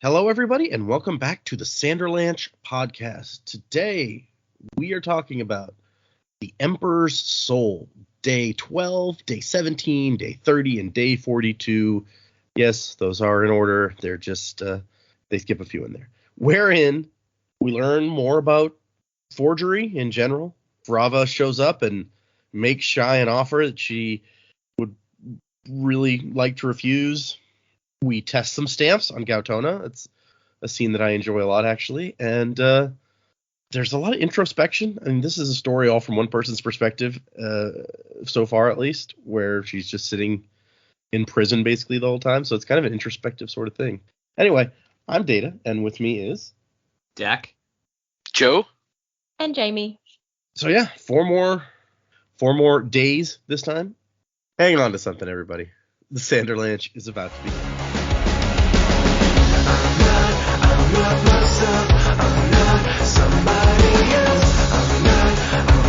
Hello, everybody, and welcome back to the Sanderlanche podcast. Today, we are talking about the Emperor's Soul, Day 12, Day 17, Day 30, and Day 42. Yes, those are in order. They're just, they skip a few in there. Wherein we learn more about forgery in general. Vrava shows up and makes Shai an offer that she would really like to refuse. We test some stamps on Gautona. It's a scene that I enjoy a lot, actually. And there's a lot of introspection. I mean, this is a story all from one person's perspective, so far at least, where she's just sitting in prison basically the whole time. So it's kind of an introspective sort of thing. Anyway, I'm Data, and with me is Dak, Joe, and Jamie. So yeah, four more days this time. Hang on to something, everybody. The Sanderlanche is about to begin. I'm not myself, I'm not somebody else. I'm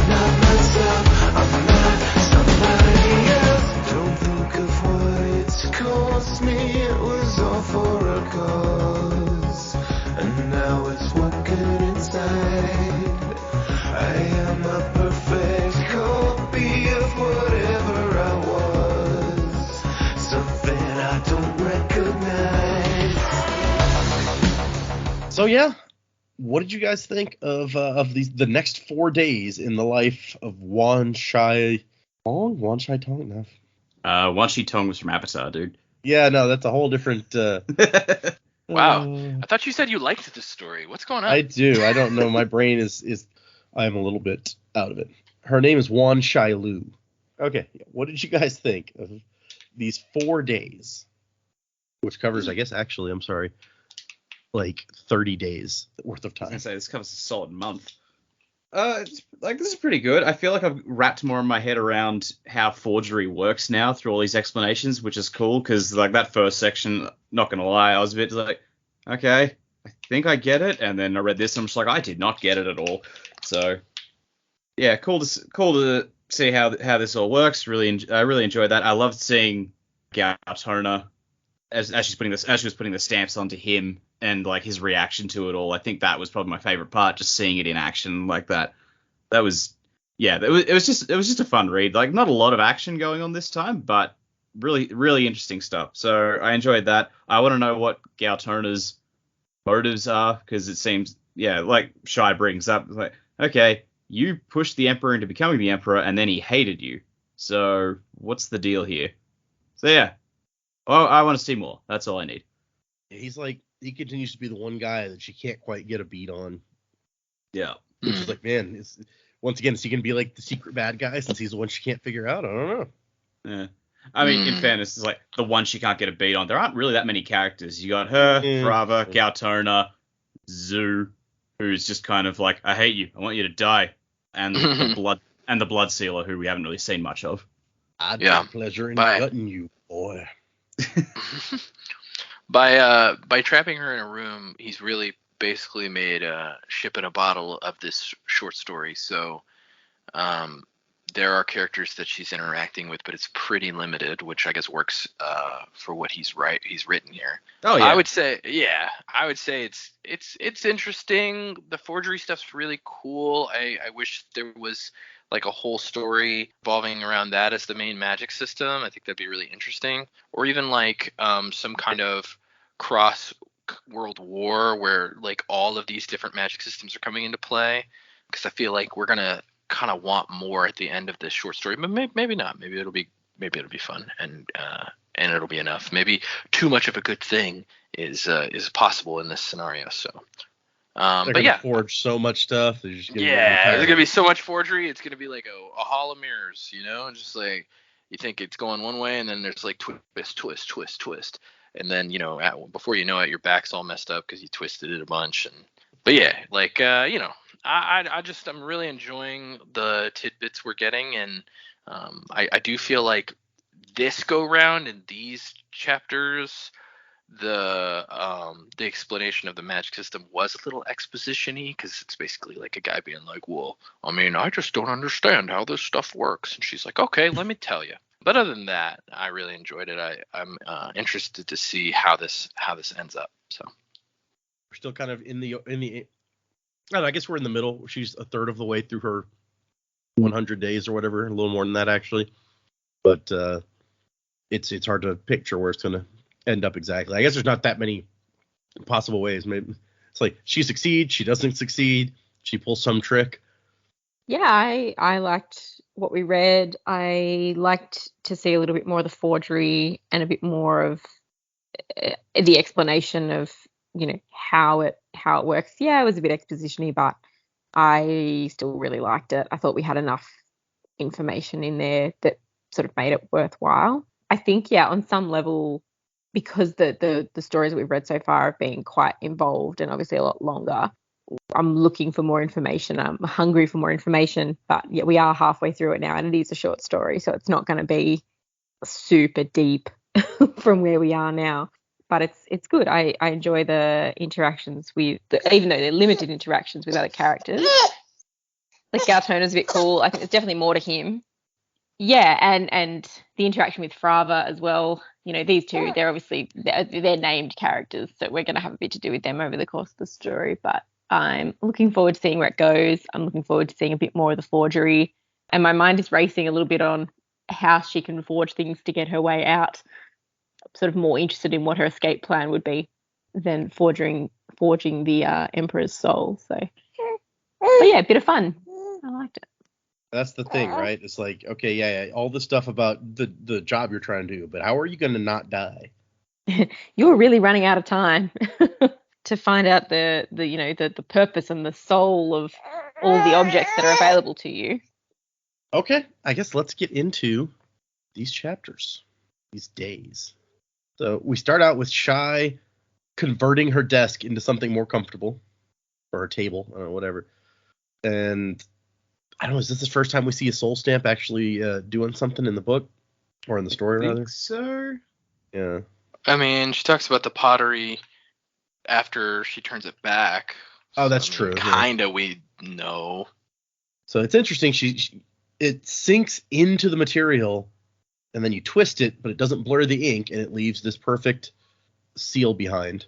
not myself, I'm not somebody else. Don't think of what it's cost me, it was all for a cause. And now it's working inside. I am a perfect copy of whatever I was. Something I don't recognize. So yeah, what did you guys think of the next 4 days in the life of Wan Shai Tong? Wan Shai Tong? No. Wan Shi Tong was from Avatar, dude. Yeah, no, that's a whole different. wow. I thought you said you liked this story. What's going on? I do. I don't know. My brain is. I'm a little bit out of it. Her name is Wan Shai Lu. Okay, what did you guys think of these 4 days, which covers, I guess, actually, I'm sorry, like 30 days worth of I was time. gonna say this covers a solid month. It's, like, this is pretty good. I feel like I've wrapped more in my head around how forgery works now through all these explanations, which is cool because like that first section, not gonna lie, I was a bit like, okay, I think I get it, and then I read this and I'm just like, I did not get it at all. So yeah, cool to see how this all works. I really enjoyed that. I loved seeing Gautona as she was putting the stamps onto him and like his reaction to it all. I think that was probably my favorite part, just seeing it in action like that. That was, yeah, it was just a fun read. Like, not a lot of action going on this time, but really, really interesting stuff. So I enjoyed that. I want to know what Gautona's motives are, because it seems, yeah, like Shai brings up, like, okay, you pushed the Emperor into becoming the Emperor, and then he hated you. So what's the deal here? So yeah, I want to see more. That's all I need. He's like, he continues to be the one guy that she can't quite get a beat on. Yeah. Which is like, man, once again, is he going to be like the secret bad guy since he's the one she can't figure out? I don't know. Yeah. I mean, in fairness, it's like the one she can't get a beat on. There aren't really that many characters. You got her, Vrava, Gautona, Zhu, who's just kind of like, I hate you, I want you to die, and the Blood Sealer, who we haven't really seen much of. I take pleasure in gutting you, boy. By trapping her in a room, he's really basically made a ship in a bottle of this short story. So there are characters that she's interacting with, but it's pretty limited, which I guess works for what he's written here. Oh yeah. I would say it's interesting. The forgery stuff's really cool. I wish there was like a whole story revolving around that as the main magic system. I think that'd be really interesting. Or even like some kind of cross world war where like all of these different magic systems are coming into play. Because I feel like we're gonna kind of want more at the end of this short story, but maybe not. Maybe it'll be fun and it'll be enough. Maybe too much of a good thing is possible in this scenario. So. But yeah, forge so much stuff. There's gonna be so much forgery. It's gonna be like a hall of mirrors, and just like you think it's going one way, and then there's like twist, and then before you know it, your back's all messed up because you twisted it a bunch. But yeah, like I'm really enjoying the tidbits we're getting, and I do feel like this go round in these chapters, the explanation of the magic system was a little exposition-y, because it's basically like a guy being like, well, I mean, I just don't understand how this stuff works. And she's like, okay, let me tell you. But other than that, I really enjoyed it. I'm interested to see how this ends up. So We're still kind of in the I don't know, I guess we're in the middle. She's a third of the way through her 100 days or whatever, a little more than that actually. But it's hard to picture where it's going to end up exactly. I guess there's not that many possible ways. Maybe it's like she succeeds, she doesn't succeed, she pulls some trick. Yeah, I liked what we read. I liked to see a little bit more of the forgery and a bit more of the explanation of, how it works. Yeah, it was a bit exposition-y, but I still really liked it. I thought we had enough information in there that sort of made it worthwhile. I think, yeah, on some level, because the stories that we've read so far have been quite involved and obviously a lot longer, I'm looking for more information. I'm hungry for more information, but yeah, we are halfway through it now, and it is a short story, so it's not going to be super deep from where we are now. But it's good. I enjoy the interactions with, even though they're limited interactions with other characters. Like Galtona's a bit cool. I think there's definitely more to him. Yeah, and the interaction with Frava as well. These two, they're obviously they're named characters, so we're going to have a bit to do with them over the course of the story. But I'm looking forward to seeing where it goes. I'm looking forward to seeing a bit more of the forgery, and my mind is racing a little bit on how she can forge things to get her way out. I'm sort of more interested in what her escape plan would be than forging the Emperor's soul. So, but yeah, a bit of fun. I liked it. That's the thing, right? It's like, okay, yeah, all the stuff about the job you're trying to do, but how are you going to not die? You're really running out of time to find out the purpose and the soul of all the objects that are available to you. Okay, I guess let's get into these chapters, these days. So we start out with Shai converting her desk into something more comfortable, or her table, I don't know, whatever. And I don't know, is this the first time we see a soul stamp actually doing something in the book? Or in the story, rather? I think so. Yeah. I mean, she talks about the pottery after she turns it back. Oh, that's true. Kinda, we know. So it's interesting. It sinks into the material, and then you twist it, but it doesn't blur the ink, and it leaves this perfect seal behind.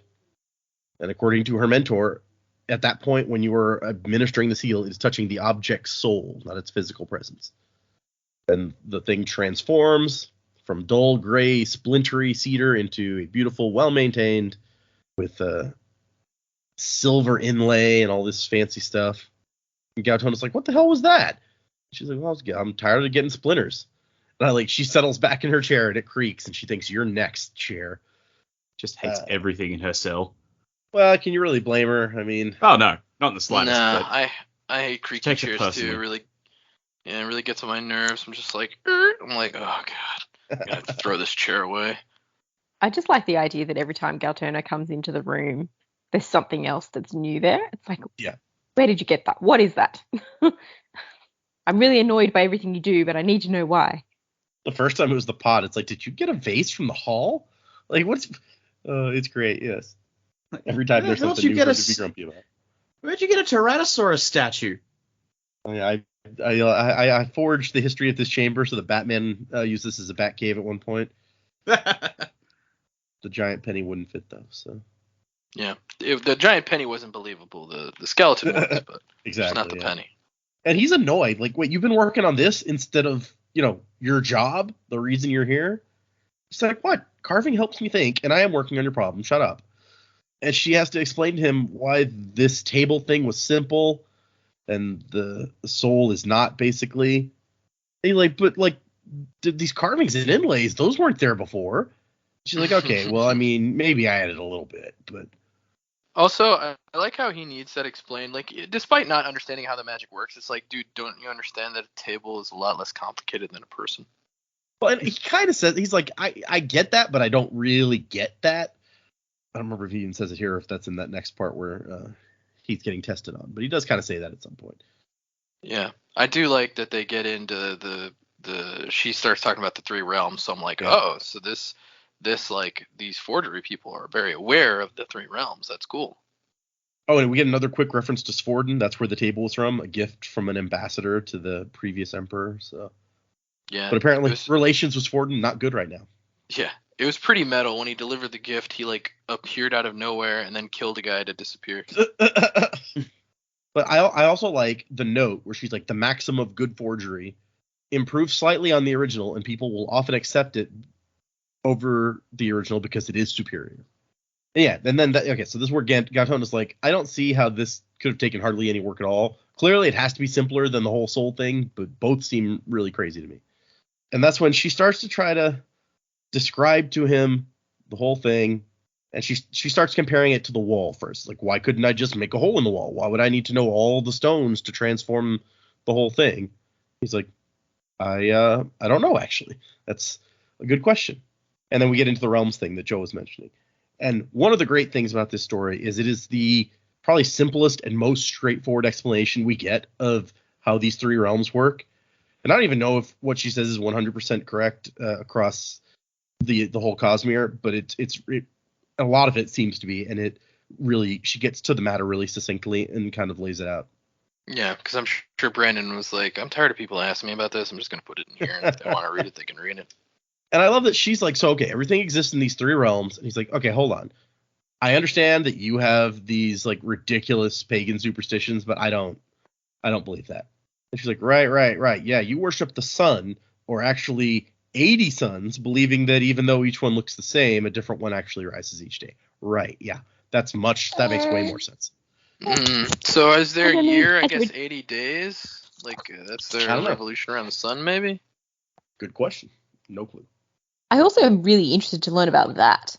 And according to her mentor, at that point, when you were administering the seal, it's touching the object's soul, not its physical presence. And the thing transforms from dull, gray, splintery cedar into a beautiful, well-maintained, with silver inlay and all this fancy stuff. And Gautona's like, what the hell was that? She's like, well, I'm tired of getting splinters. And she settles back in her chair, and it creaks, and she thinks, you're next, chair. Just hates everything in her cell. Well, can you really blame her? I mean... Oh, no. Not in the slightest. Nah, I hate creaky chairs, too. It really gets on my nerves. I'm just like, I'm like, oh, God. I'm going to have to throw this chair away. I just like the idea that every time Galtona comes into the room, there's something else that's new there. It's like, yeah, where did you get that? What is that? I'm really annoyed by everything you do, but I need to know why. The first time it was the pot. It's like, did you get a vase from the hall? Like, what's... it's great, yes. Every time there's something new to be grumpy about. Where'd you get a Tyrannosaurus statue? I forged the history of this chamber so that Batman used this as a bat cave at one point. The giant penny wouldn't fit, though, so... Yeah, if the giant penny wasn't believable, the skeleton was, but exactly, it's not the penny. And he's annoyed. Like, wait, you've been working on this instead of, your job, the reason you're here? She's like, what? Carving helps me think, and I am working on your problem. Shut up. And she has to explain to him why this table thing was simple and the soul is not, basically. And these carvings and inlays, those weren't there before. She's like, okay, well, I mean, maybe I added a little bit, but... Also, I like how he needs that explained. Like, despite not understanding how the magic works, it's like, dude, don't you understand that a table is a lot less complicated than a person? Well, and he kind of says, he's like, I get that, but I don't really get that. I don't remember if he even says it here, if that's in that next part where he's getting tested on. But he does kind of say that at some point. Yeah, I do like that they get into she starts talking about the three realms, so I'm like, oh, so this like, these forgery people are very aware of the three realms. That's cool. Oh, and we get another quick reference to Svorden. That's where the table was from, a gift from an ambassador to the previous emperor. So, yeah, but apparently relations with Svorden not good right now. Yeah, It was pretty metal when he delivered the gift. He like appeared out of nowhere and then killed a guy to disappear. But I also like the note where she's like, the maxim of good forgery improves slightly on the original, and people will often accept it over the original because it is superior. Yeah, and then okay, so this is where Gaton is like, I don't see how this could have taken hardly any work at all. Clearly, it has to be simpler than the whole soul thing, but both seem really crazy to me. And that's when she starts to try to describe to him the whole thing, and she starts comparing it to the wall first. Like, why couldn't I just make a hole in the wall? Why would I need to know all the stones to transform the whole thing? He's like, I don't know, actually. That's a good question. And then we get into the realms thing that Joe was mentioning. And one of the great things about this story is it is the probably simplest and most straightforward explanation we get of how these three realms work. And I don't even know if what she says is 100% correct across the whole Cosmere, but it's a lot of it seems to be, and it really, she gets to the matter really succinctly and kind of lays it out. Yeah, because I'm sure Brandon was like, I'm tired of people asking me about this. I'm just going to put it in here, and if they want to read it, they can read it. And I love that she's like, so, okay, everything exists in these three realms. And he's like, okay, hold on. I understand that you have these like ridiculous pagan superstitions, but I don't believe that. And she's like, right. Yeah, you worship the sun, or actually 80 suns, believing that even though each one looks the same, a different one actually rises each day. Right, yeah. That makes way more sense. So is there a year, I That's guess 80 days? Like, that's their I don't know. revolution around the sun, maybe? Good question. No clue. I also am really interested to learn about that.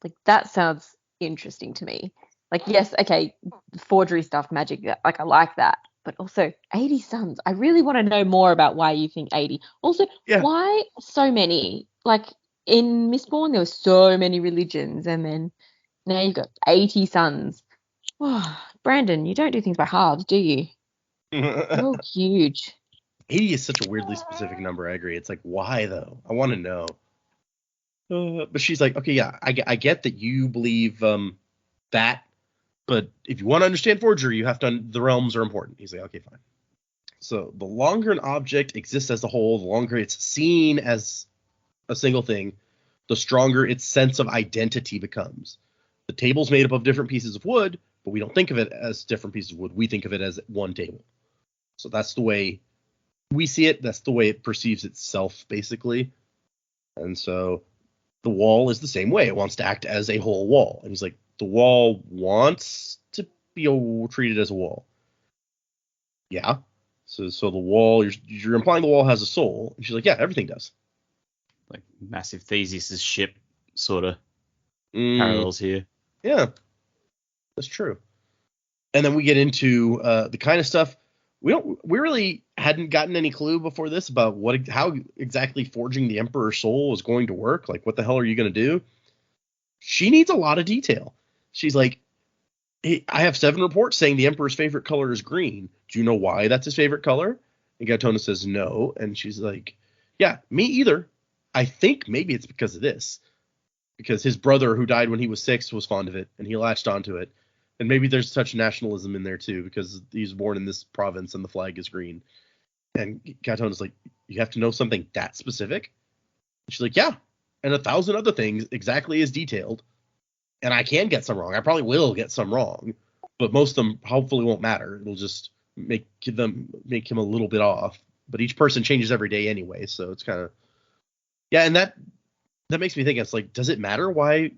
Like, that sounds interesting to me. Like, yes, okay, forgery stuff, magic, like, I like that. But also, 80 suns. I really want to know more about why you think 80. Also, Yeah. why so many? Like, in Mistborn, there were so many religions, and then now you've got 80 suns. Oh, Brandon, you don't do things by halves, do you? You're huge. 80 is such a weirdly specific number. I agree. It's like, why though? I want to know. But she's like, okay, yeah, I get that you believe that, but if you want to understand forgery, you have to. The realms are important. He's like, okay, fine. So the longer an object exists as a whole, the longer it's seen as a single thing, the stronger its sense of identity becomes. The table's made up of different pieces of wood, but we don't think of it as different pieces of wood. We think of it as one table. So that's the way we see it. That's the way it perceives itself, basically. And so the wall is the same way. It wants to act as a whole wall. And he's like, the wall wants to be treated as a wall. Yeah. So the wall, you're implying the wall has a soul. And she's like, yeah, everything does. Like massive Theseus' ship sort of parallels here. Yeah, that's true. And then we get into the kind of stuff we really hadn't gotten any clue before this about how exactly forging the Emperor's soul is going to work. Like, what the hell are you going to do? She needs a lot of detail. She's like, hey, I have 7 reports saying the Emperor's favorite color is green. Do you know why that's his favorite color? And Gatona says no. And she's like, yeah, me either. I think maybe it's because of this. Because his brother, who died when he was 6, was fond of it, and he latched onto it. And maybe there's such nationalism in there, too, because he's born in this province and the flag is green. And Gatona's like, you have to know something that specific? And she's like, yeah. And 1,000 other things exactly as detailed. And I can get some wrong. I probably will get some wrong. But most of them hopefully won't matter. It'll just make him a little bit off. But each person changes every day anyway, so it's kind of... Yeah, and that makes me think, it's like, does it matter why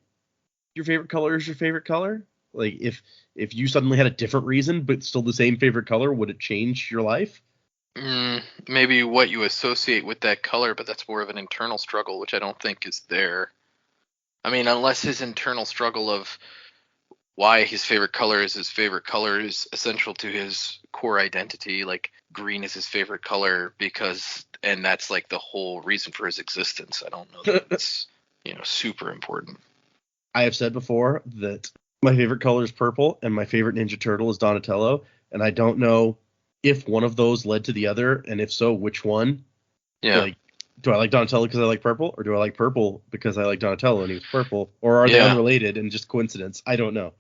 your favorite color is your favorite color? Like, if you suddenly had a different reason, but still the same favorite color, would it change your life? Maybe what you associate with that color, but that's more of an internal struggle, which I don't think is there. I mean, unless his internal struggle of why his favorite color is essential to his core identity. Like, green is his favorite color and that's like the whole reason for his existence. I don't know that it's, super important. I have said before that my favorite color is purple and my favorite Ninja Turtle is Donatello. And I don't know if one of those led to the other. And if so, which one? Yeah. Like, do I like Donatello because I like purple? Or do I like purple because I like Donatello and he was purple? Or are they unrelated and just coincidence? I don't know.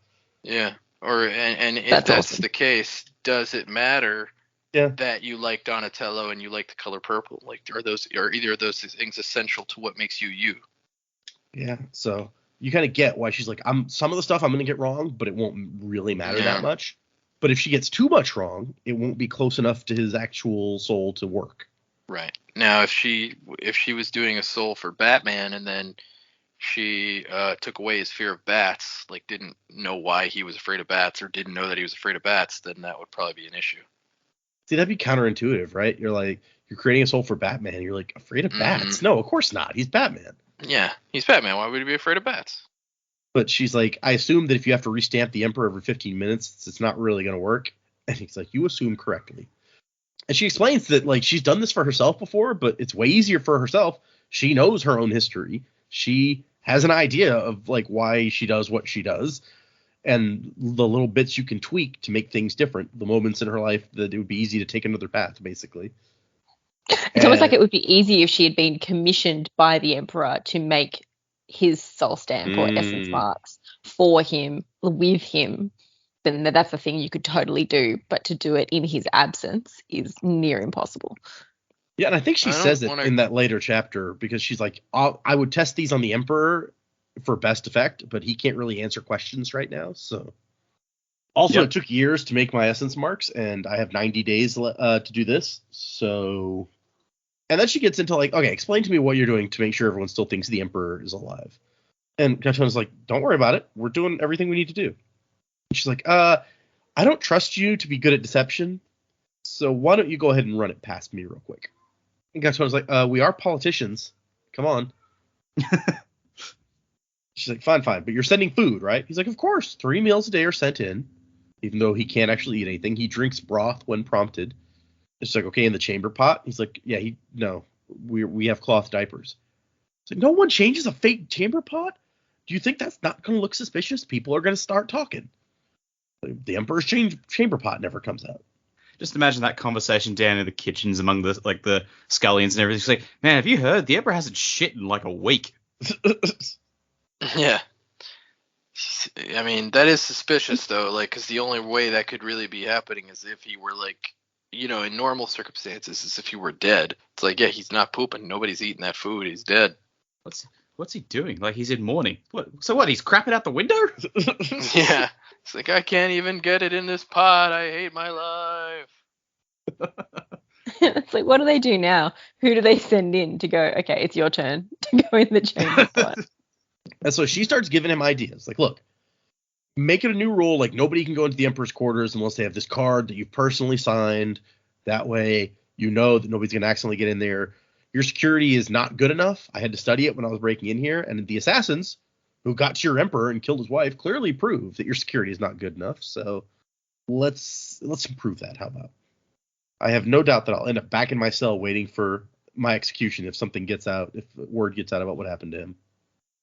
Yeah. And if that's awesome. The case, does it matter that you like Donatello and you like the color purple? Like, are either of those things essential to what makes you you? Yeah, so you kind of get why she's like, some of the stuff I'm going to get wrong, but it won't really matter that much. But if she gets too much wrong, it won't be close enough to his actual soul to work. Right. Now, if she was doing a soul for Batman and then she took away his fear of bats, like didn't know why he was afraid of bats or didn't know that he was afraid of bats, then that would probably be an issue. See, that'd be counterintuitive, right? You're creating a soul for Batman, and you're like, afraid of bats? No, of course not. He's Batman. Yeah, he's Batman. Why would he be afraid of bats? But she's like, I assume that if you have to restamp the Emperor every 15 minutes, it's not really going to work. And he's like, you assume correctly. And she explains that, like, she's done this for herself before, but it's way easier for herself. She knows her own history. She has an idea of, like, why she does what she does. And the little bits you can tweak to make things different. The moments in her life that it would be easy to take another path, basically. It's almost like it would be easy if she had been commissioned by the Emperor to make his soul stamp or essence marks for him, with him. Then that's the thing you could totally do. But to do it in his absence is near impossible. Yeah, and I think she says it in that later chapter because she's like, I would test these on the Emperor for best effect, but he can't really answer questions right now. So also, It took years to make my essence marks, and I have 90 days to do this. So, and then she gets into like, okay, explain to me what you're doing to make sure everyone still thinks the Emperor is alive. And Gatona's like, don't worry about it. We're doing everything we need to do. And she's like, I don't trust you to be good at deception. So why don't you go ahead and run it past me real quick? And Gatona's like, we are politicians. Come on. She's like, fine, but you're sending food, right? He's like, of course. 3 meals a day are sent in, even though he can't actually eat anything. He drinks broth when prompted. It's like, okay, in the chamber pot? He's like, yeah, we have cloth diapers. It's like, no one changes a fake chamber pot? Do you think that's not going to look suspicious? People are going to start talking. The Emperor's chamber pot never comes out. Just imagine that conversation down in the kitchens among the scullions and everything. It's like, man, have you heard? The Emperor hasn't shit in like a week. Yeah. I mean, that is suspicious, though, like, because the only way that could really be happening is if he were, like, you know, in normal circumstances, is if he were dead. It's like, yeah, he's not pooping. Nobody's eating that food. He's dead. What's he doing? Like, he's in mourning. So what, he's crapping out the window? Yeah. It's like, I can't even get it in this pot. I hate my life. It's like, what do they do now? Who do they send in to go, okay, it's your turn to go in the chamber pot? And so she starts giving him ideas. Like, look, make it a new rule. Like, nobody can go into the Emperor's quarters unless they have this card that you've personally signed. That way, you know that nobody's going to accidentally get in there. Your security is not good enough. I had to study it when I was breaking in here. And the assassins who got to your Emperor and killed his wife clearly prove that your security is not good enough. So let's improve that. How about? I have no doubt that I'll end up back in my cell waiting for my execution if something gets out, if word gets out about what happened to him.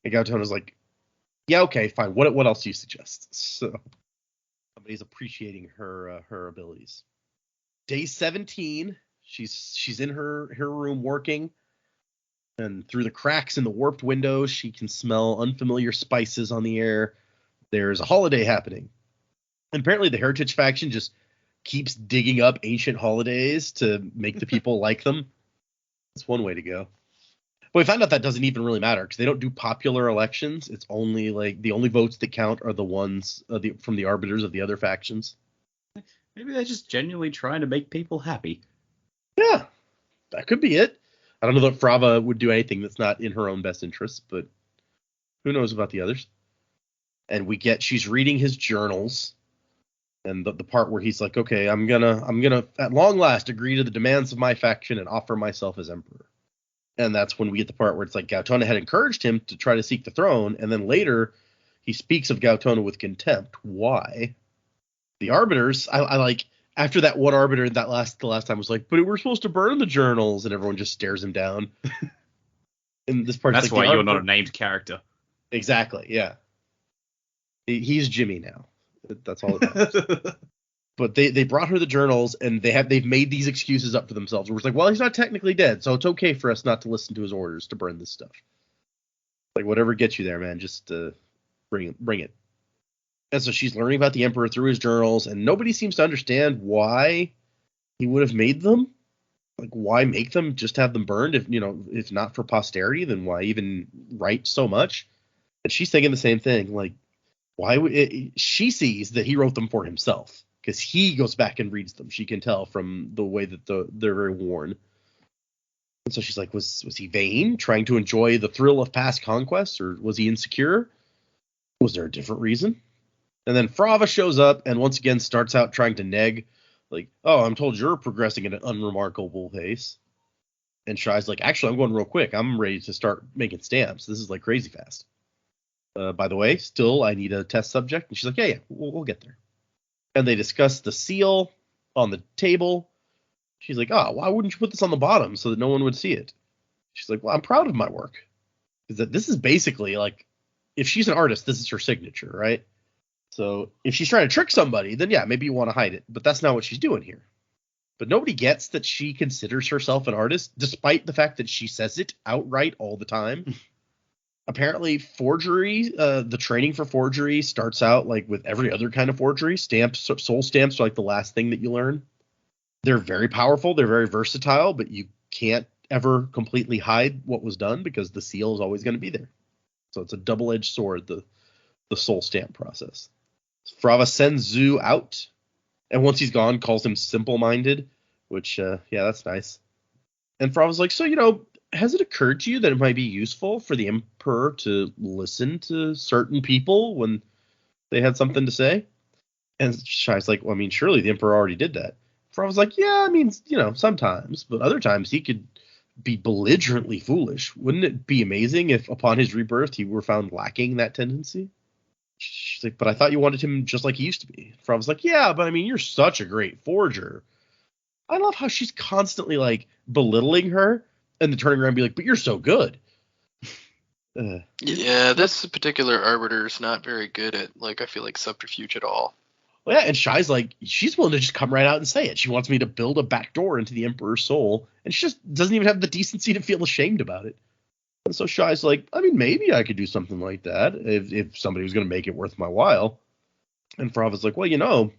And Gatona's like, yeah, okay, fine. What else do you suggest? So somebody's appreciating her abilities. Day 17, she's in her room working, and through the cracks in the warped windows, she can smell unfamiliar spices on the air. There's a holiday happening. And apparently the Heritage faction just keeps digging up ancient holidays to make the people like them. That's one way to go. But we found out that doesn't even really matter because they don't do popular elections. It's only like the only votes that count are the ones from the arbiters of the other factions. Maybe they're just genuinely trying to make people happy. Yeah, that could be it. I don't know that Frava would do anything that's not in her own best interest, but who knows about the others? And she's reading his journals, and the part where he's like, okay, I'm gonna at long last agree to the demands of my faction and offer myself as emperor. And that's when we get the part where it's like Gautona had encouraged him to try to seek the throne, and then later he speaks of Gautona with contempt. Why? The arbiters, I like, after that one arbiter the last time was like, but we're supposed to burn the journals, and everyone just stares him down. And this part, that's like, why you're not a named character. Exactly, yeah. He's Jimmy now. That's all it matters. But they brought her the journals, and they've made these excuses up for themselves. Where it's like, well, he's not technically dead, so it's okay for us not to listen to his orders to burn this stuff. Like, whatever gets you there, man, just bring it. And so she's learning about the Emperor through his journals, and nobody seems to understand why he would have made them. like, why make them? Just have them burned. If not for posterity, then why even write so much? And she's thinking the same thing. Like, why would she sees that he wrote them for himself because he goes back and reads them. She can tell from the way that they're very worn. And so she's like, was he vain, trying to enjoy the thrill of past conquests, or was he insecure? Was there a different reason? And then Frava shows up and once again starts out trying to neg, like, oh, I'm told you're progressing at an unremarkable pace. And Shai's like, actually, I'm going real quick. I'm ready to start making stamps. This is like crazy fast. By the way, still, I need a test subject. And she's like, yeah, we'll get there. And they discuss the seal on the table. She's like, oh, why wouldn't you put this on the bottom so that no one would see it? She's like, well, I'm proud of my work. Because this is basically like, if she's an artist, this is her signature, right? So if she's trying to trick somebody, then yeah, maybe you want to hide it. But that's not what she's doing here. But nobody gets that she considers herself an artist, despite the fact that she says it outright all the time. Apparently, forgery, the training for forgery starts out like with every other kind of forgery. Stamps, soul stamps are like the last thing that you learn. They're very powerful. They're very versatile, but you can't ever completely hide what was done because the seal is always going to be there. So it's a double-edged sword, the soul stamp process. Frava sends Zu out, and once he's gone, calls him simple-minded, which, yeah, that's nice. And Frava's like, so, has it occurred to you that it might be useful for the Emperor to listen to certain people when they had something to say? And Shai's like, well, I mean, surely the Emperor already did that. Frava's like, yeah, I mean, sometimes, but other times he could be belligerently foolish. Wouldn't it be amazing if upon his rebirth he were found lacking that tendency? She's like, but I thought you wanted him just like he used to be. Frava's like, yeah, but I mean, you're such a great forger. I love how she's constantly like belittling her and then turning around and be like, but you're so good. Yeah, this particular arbiter is not very good at, like, I feel like subterfuge at all. Well, yeah, and Shai's like, she's willing to just come right out and say it. She wants me to build a back door into the Emperor's soul, and she just doesn't even have the decency to feel ashamed about it. And so Shai's like, I mean, maybe I could do something like that if somebody was going to make it worth my while. And Frava's like, well,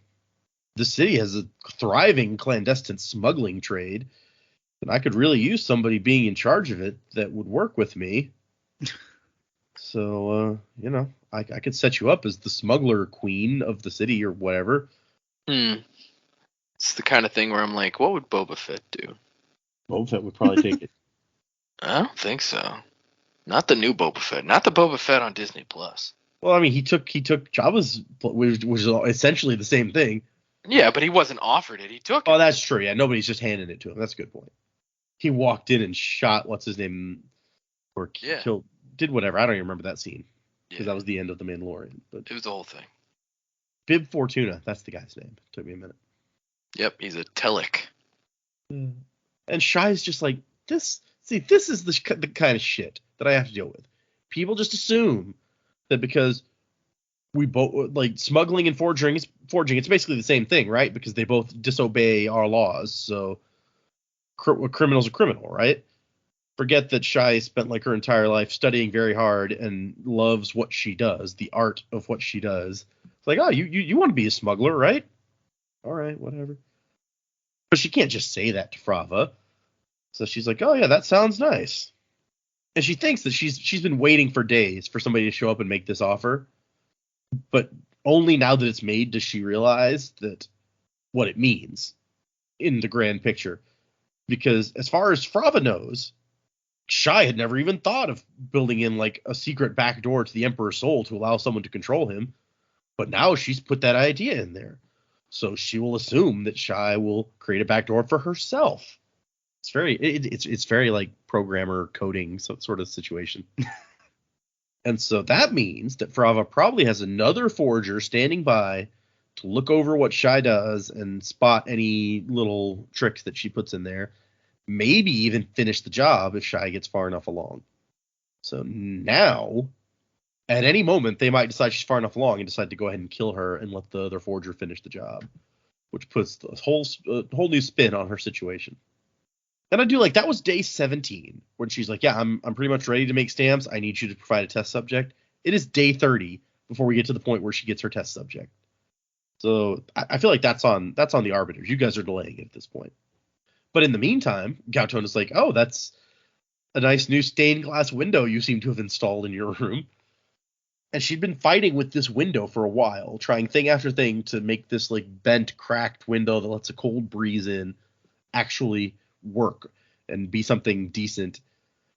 the city has a thriving clandestine smuggling trade, and I could really use somebody being in charge of it that would work with me. So, I could set you up as the smuggler queen of the city or whatever. It's the kind of thing where I'm like, what would Boba Fett do? Boba Fett would probably take it. I don't think so. Not the new Boba Fett. Not the Boba Fett on Disney Plus. Well, I mean, he took Jabba's, which is essentially the same thing. Yeah, but he wasn't offered it. He took it. Oh, that's true. Yeah, nobody's just handing it to him. That's a good point. He walked in and shot what's his name, or killed, did whatever. I don't even remember that scene because that was the end of the Mandalorian. But it was the whole thing. Bib Fortuna, that's the guy's name. Took me a minute. Yep, he's a Telic. And Shai's just like, this. See, this is the kind of shit that I have to deal with. People just assume that because we both, like, smuggling and forging, it's basically the same thing, right? Because they both disobey our laws. So a criminal's a criminal, right? Forget that Shai spent like her entire life studying very hard and loves what she does, the art of what she does. It's like, oh, you want to be a smuggler, right? All right, whatever. But she can't just say that to Frava. So she's like, oh yeah, that sounds nice. And she thinks that she's been waiting for days for somebody to show up and make this offer. But only now that it's made does she realize that what it means in the grand picture. Because as far as Frava knows, Shai had never even thought of building in like a secret back door to the Emperor's soul to allow someone to control him. But now she's put that idea in there. So she will assume that Shai will create a back door for herself. It's very like programmer coding sort of situation. And so that means that Frava probably has another forger standing by to look over what Shai does and spot any little tricks that she puts in there. Maybe even finish the job if Shai gets far enough along. So now, at any moment, they might decide she's far enough along and decide to go ahead and kill her and let the other forger finish the job, which puts the whole new spin on her situation. And I do like, that was day 17 when she's like, yeah, I'm pretty much ready to make stamps. I need you to provide a test subject. It is day 30 before we get to the point where she gets her test subject. So I feel like that's on the arbiters. You guys are delaying it at this point. But in the meantime, Gautona's like, oh, that's a nice new stained glass window you seem to have installed in your room. And she'd been fighting with this window for a while, trying thing after thing to make this like bent, cracked window that lets a cold breeze in actually work and be something decent.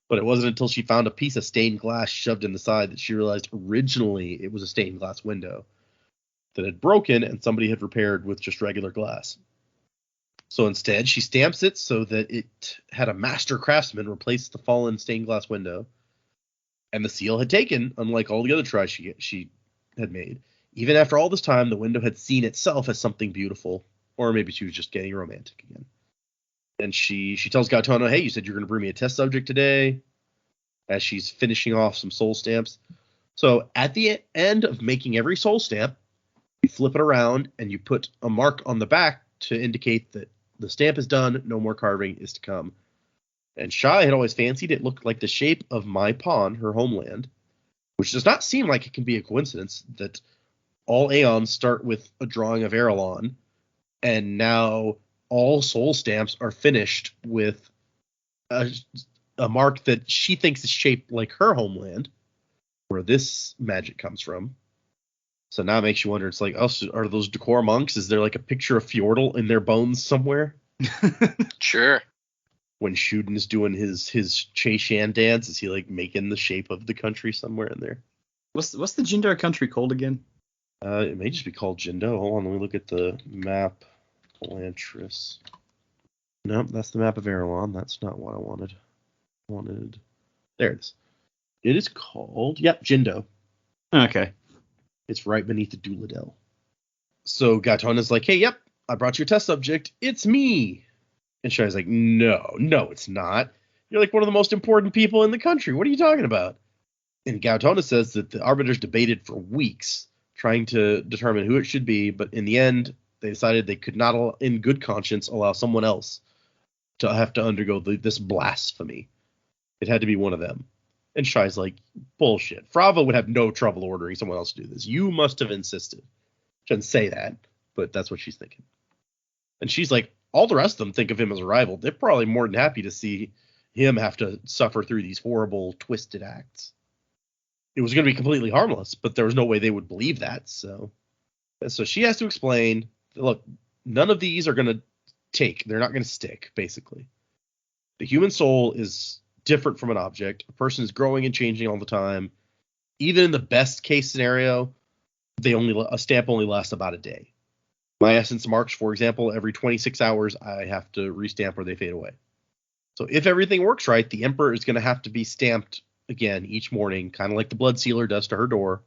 But it wasn't until she found a piece of stained glass shoved in the side that she realized originally it was a stained glass window that had broken and somebody had repaired with just regular glass. So instead, she stamps it so that it had a master craftsman replace the fallen stained glass window. And the seal had taken, unlike all the other tries she had made. Even after all this time, the window had seen itself as something beautiful. Or maybe she was just getting romantic again. And she tells Gautona, hey, you said you're going to bring me a test subject today, as she's finishing off some soul stamps. So at the end of making every soul stamp, you flip it around and you put a mark on the back to indicate that the stamp is done, no more carving is to come. And Shai had always fancied it looked like the shape of my pawn, her homeland, which does not seem like it can be a coincidence that all Aeons start with a drawing of Erelon, and now all soul stamps are finished with a mark that she thinks is shaped like her homeland, where this magic comes from. So now it makes you wonder, it's like, oh, so are those Decor monks? Is there like a picture of Fjordle in their bones somewhere? Sure. When Shuden is doing his Che Shan dance, is he like making the shape of the country somewhere in there? What's the Jindo country called again? It may just be called Jindo. Hold on, let me look at the map. Elantris. Nope, that's the map of Erelon. That's not what I wanted. There it is. It is called, Jindo. Okay. It's right beneath the Duladel. So Gautona's like, hey, yep, I brought you a test subject. It's me. And Shai's like, no, it's not. You're like one of the most important people in the country. What are you talking about? And Gautona says that the arbiters debated for weeks, trying to determine who it should be, but in the end, they decided they could not, in good conscience, allow someone else to have to undergo this blasphemy. It had to be one of them. And Shai's like, bullshit. Frava would have no trouble ordering someone else to do this. You must have insisted. She doesn't say that, but that's what she's thinking. And she's like, all the rest of them think of him as a rival. They're probably more than happy to see him have to suffer through these horrible, twisted acts. It was going to be completely harmless, but there was no way they would believe that. So she has to explain, look, none of these are going to take. They're not going to stick, basically. The human soul is different from an object. A person is growing and changing all the time. Even in the best case scenario, a stamp only lasts about a day. My essence marks, for example, every 26 hours, I have to restamp or they fade away. So if everything works right, the Emperor is going to have to be stamped again each morning, kind of like the Blood Sealer does to her door.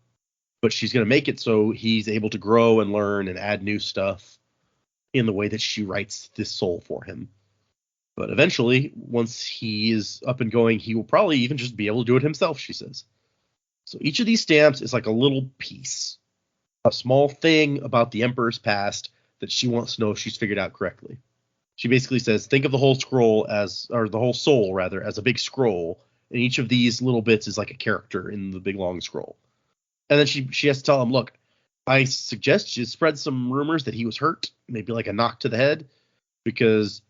But she's going to make it so he's able to grow and learn and add new stuff in the way that she writes this soul for him. But eventually, once he is up and going, he will probably even just be able to do it himself, she says. So each of these stamps is like a little piece, a small thing about the Emperor's past that she wants to know if she's figured out correctly. She basically says, think of the whole the whole soul rather, as a big scroll, and each of these little bits is like a character in the big long scroll. And then she has to tell him, look, I suggest you spread some rumors that he was hurt, maybe like a knock to the head, because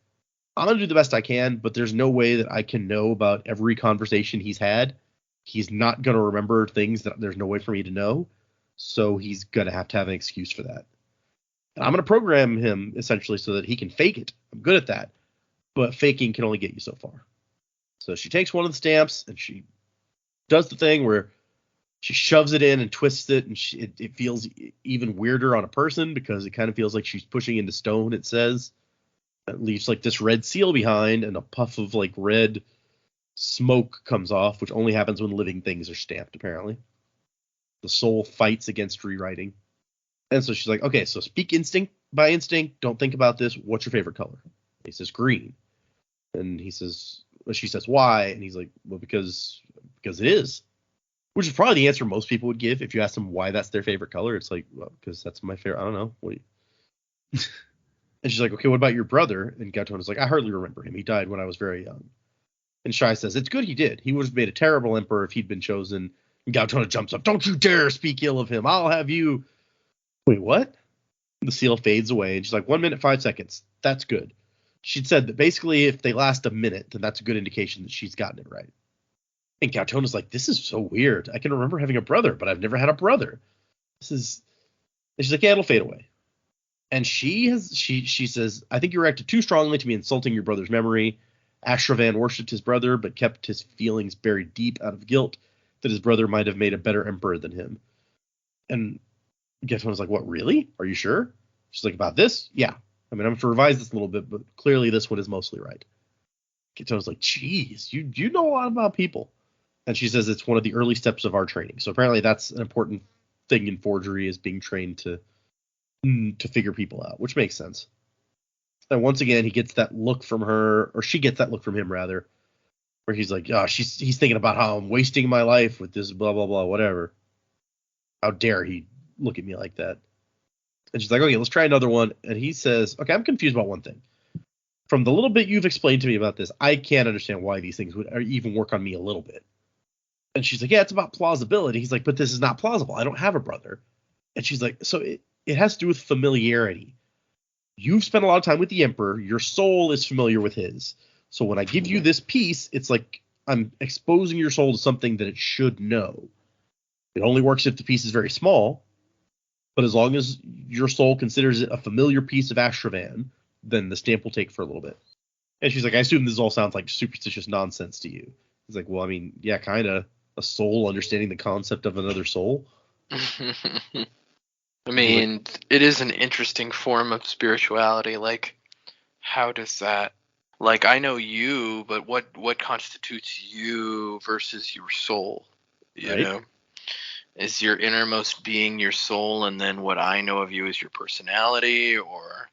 I'm going to do the best I can, but there's no way that I can know about every conversation he's had. He's not going to remember things that there's no way for me to know. So he's going to have an excuse for that. And I'm going to program him essentially so that he can fake it. I'm good at that. But faking can only get you so far. So she takes one of the stamps and she does the thing where she shoves it in and twists it. And it feels even weirder on a person because it kind of feels like she's pushing into stone, it says. It leaves like this red seal behind and a puff of like red smoke comes off, which only happens when living things are stamped, apparently. The soul fights against rewriting. And so she's like, okay, so speak by instinct. Don't think about this. What's your favorite color? He says green. And she says, why? And he's like, well, because it is. Which is probably the answer most people would give if you ask them why that's their favorite color. It's like, well, because that's my favorite. I don't know. And she's like, okay, what about your brother? And Gautona's like, I hardly remember him. He died when I was very young. And Shai says, it's good he did. He would have made a terrible emperor if he'd been chosen. And Gautona jumps up. Don't you dare speak ill of him. I'll have you. Wait, what? The seal fades away. And she's like, 1 minute, 5 seconds. That's good. She'd said that basically if they last a minute, then that's a good indication that she's gotten it right. And Gautona's like, this is so weird. I can remember having a brother, but I've never had a brother. And she's like, yeah, it'll fade away. And she says, I think you reacted too strongly to me insulting your brother's memory. Ashravan worshipped his brother, but kept his feelings buried deep out of guilt that his brother might have made a better emperor than him. And Gautona's like, what, really? Are you sure? She's like, about this? Yeah. I mean, I'm going to revise this a little bit, but clearly this one is mostly right. Gautona's like, geez, you know a lot about people. And she says it's one of the early steps of our training. So apparently that's an important thing in forgery, is being trained to figure people out, which makes sense. And once again, he gets that look from her, or she gets that look from him rather, where he's like, oh, he's thinking about how I'm wasting my life with this blah, blah, blah, whatever. How dare he look at me like that? And she's like, okay, let's try another one. And he says, okay, I'm confused about one thing. From the little bit you've explained to me about this, I can't understand why these things would even work on me a little bit. And she's like, yeah, it's about plausibility. He's like, but this is not plausible. I don't have a brother. And she's like, so it has to do with familiarity. You've spent a lot of time with the Emperor. Your soul is familiar with his. So when I give you this piece, it's like I'm exposing your soul to something that it should know. It only works if the piece is very small. But as long as your soul considers it a familiar piece of Ashravan, then the stamp will take for a little bit. And she's like, I assume this all sounds like superstitious nonsense to you. He's like, well, I mean, yeah, kind of. A soul understanding the concept of another soul. I mean, it is an interesting form of spirituality. Like, how does that... Like, I know you, but what constitutes you versus your soul? You know? Is your innermost being your soul, and then what I know of you is your personality, or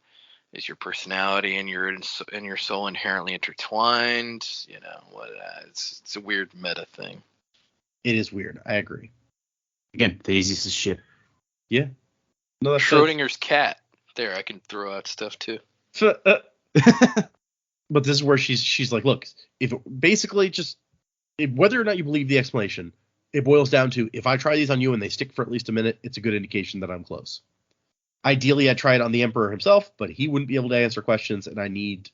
is your personality and your soul inherently intertwined? You know, what? It's a weird meta thing. It is weird. I agree. Again, the easiest is shit. Yeah. No, that's Schrodinger's cat. There, I can throw out stuff too. But this is where she's like, look, if basically whether or not you believe the explanation, it boils down to, if I try these on you and they stick for at least a minute, it's a good indication that I'm close. Ideally, I'd try it on the Emperor himself, but he wouldn't be able to answer questions, and I need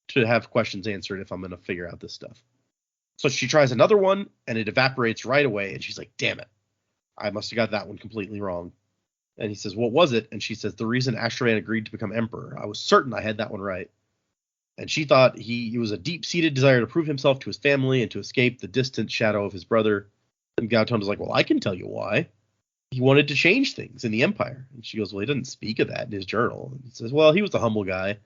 to have questions answered if I'm going to figure out this stuff. So she tries another one, and it evaporates right away, and she's like, damn it. I must have got that one completely wrong. And he says, what was it? And she says, the reason Ashravan agreed to become emperor. I was certain I had that one right. And she thought it was a deep-seated desire to prove himself to his family and to escape the distant shadow of his brother. And Gautona's like, well, I can tell you why. He wanted to change things in the empire. And she goes, well, he doesn't speak of that in his journal. And he says, well, he was a humble guy.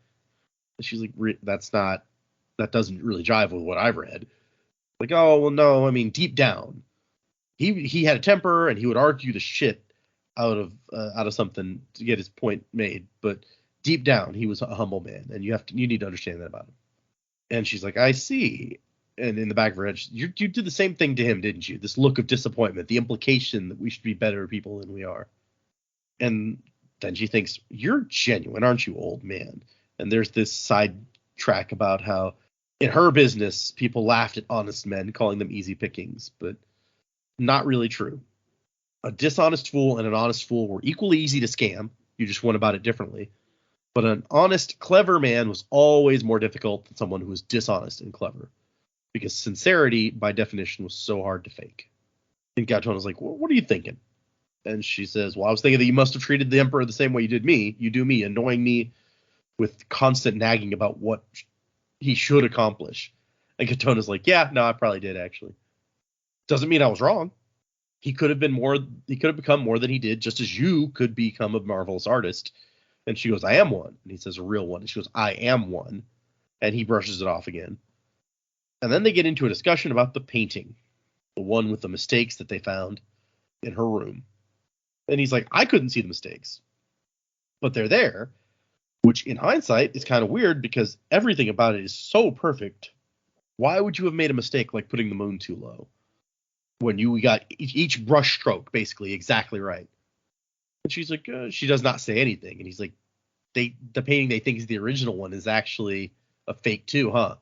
And she's like, that doesn't really jive with what I've read. Like, oh, well, no, I mean, deep down, he had a temper, and he would argue the shit out of something to get his point made. But deep down, he was a humble man, and you need to understand that about him. And she's like, I see. And in the back of her head, you did the same thing to him, didn't you? This look of disappointment, the implication that we should be better people than we are. And then she thinks, you're genuine, aren't you, old man? And there's this side track about how in her business, people laughed at honest men, calling them easy pickings, but not really true. A dishonest fool and an honest fool were equally easy to scam. You just went about it differently. But an honest, clever man was always more difficult than someone who was dishonest and clever, because sincerity, by definition, was so hard to fake. And Gautona's like, well, what are you thinking? And she says, well, I was thinking that you must have treated the Emperor the same way you did me. You do me, annoying me with constant nagging about what he should accomplish. And Gautona's like, yeah, no, I probably did, actually. Doesn't mean I was wrong. He could have become more than he did, just as you could become a marvelous artist. And she goes, I am one. And he says, a real one. And she goes, I am one. And he brushes it off again. And then they get into a discussion about the painting, the one with the mistakes that they found in her room. And he's like, I couldn't see the mistakes, but they're there, which in hindsight is kind of weird because everything about it is so perfect. Why would you have made a mistake like putting the moon too low when you got each brush stroke basically exactly right? And she's like, she does not say anything. And he's like, the painting they think is the original one is actually a fake too, huh?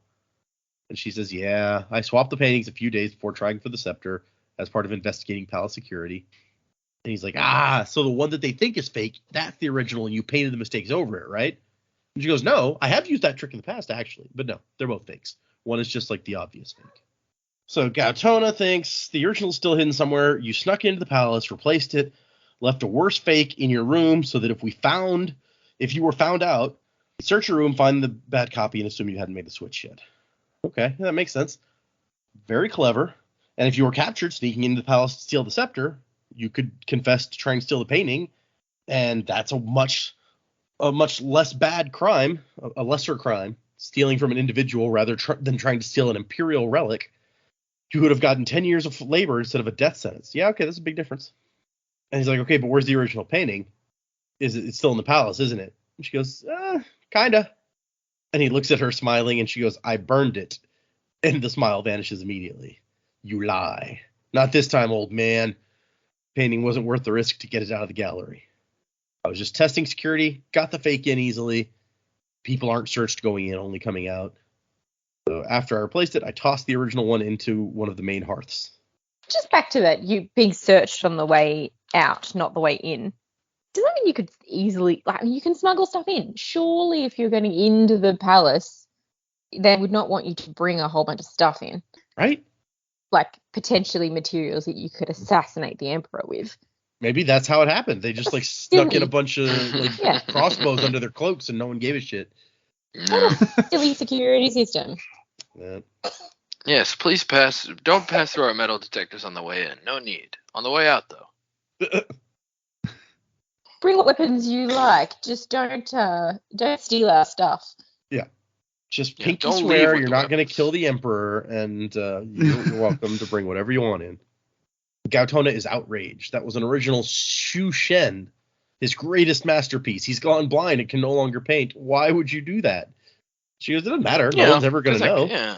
And she says, yeah, I swapped the paintings a few days before trying for the scepter as part of investigating palace security. And he's like, so the one that they think is fake, that's the original, and you painted the mistakes over it, right? And she goes, no, I have used that trick in the past, actually. But no, they're both fakes. One is just like the obvious fake. So Gautona thinks the original is still hidden somewhere. You snuck into the palace, replaced it, left a worse fake in your room so that if you were found out, search your room, find the bad copy, and assume you hadn't made the switch yet. Okay, that makes sense. Very clever. And if you were captured sneaking into the palace to steal the scepter, you could confess to trying to steal the painting, and that's a much less bad crime, a lesser crime, stealing from an individual rather than trying to steal an imperial relic. You would have gotten 10 years of labor instead of a death sentence. Yeah, okay, that's a big difference. And he's like, okay, but where's the original painting? It's still in the palace, isn't it? And she goes, kinda. And he looks at her smiling, and she goes, I burned it. And the smile vanishes immediately. You lie. Not this time, old man. Painting wasn't worth the risk to get it out of the gallery. I was just testing security, got the fake in easily. People aren't searched going in, only coming out. So after I replaced it, I tossed the original one into one of the main hearths. Just back to that, you being searched on the way out, not the way in. Does that mean you could easily, you can smuggle stuff in? Surely if you're going into the palace, they would not want you to bring a whole bunch of stuff in. Right? Like potentially materials that you could assassinate the emperor with. Maybe that's how it happened. They just snuck in a bunch of crossbows under their cloaks and no one gave a shit. Silly security system. Yeah. Yes, please don't pass through our metal detectors on the way in. No need. On the way out, though. Bring what weapons you like. Just don't steal our stuff. Yeah. Just Yeah, pinky don't swear leave you're with not the going to weapons. kill the emperor, and you're welcome to bring whatever you want in. Gautona is outraged. That was an original Xu Shen, his greatest masterpiece. He's gone blind and can no longer paint. Why would you do that? She goes, it doesn't matter. No one's ever going to know. Yeah,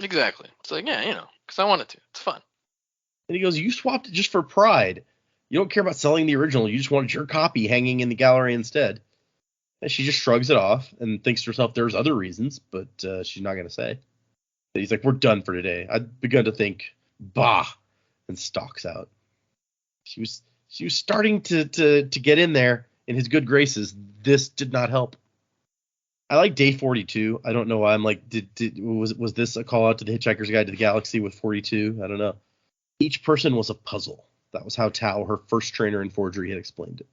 exactly. It's like, because I wanted to. It's fun. And he goes, you swapped it just for pride. You don't care about selling the original. You just wanted your copy hanging in the gallery instead. And she just shrugs it off and thinks to herself there's other reasons, but she's not going to say. And he's like, we're done for today. I'd begun to think, bah, and stalks out. She was starting to get in there in his good graces. This did not help. I like day 42. I don't know why I'm like, was this a call out to the Hitchhiker's Guide to the Galaxy with 42? I don't know. Each person was a puzzle. That was how Tao, her first trainer in forgery, had explained it.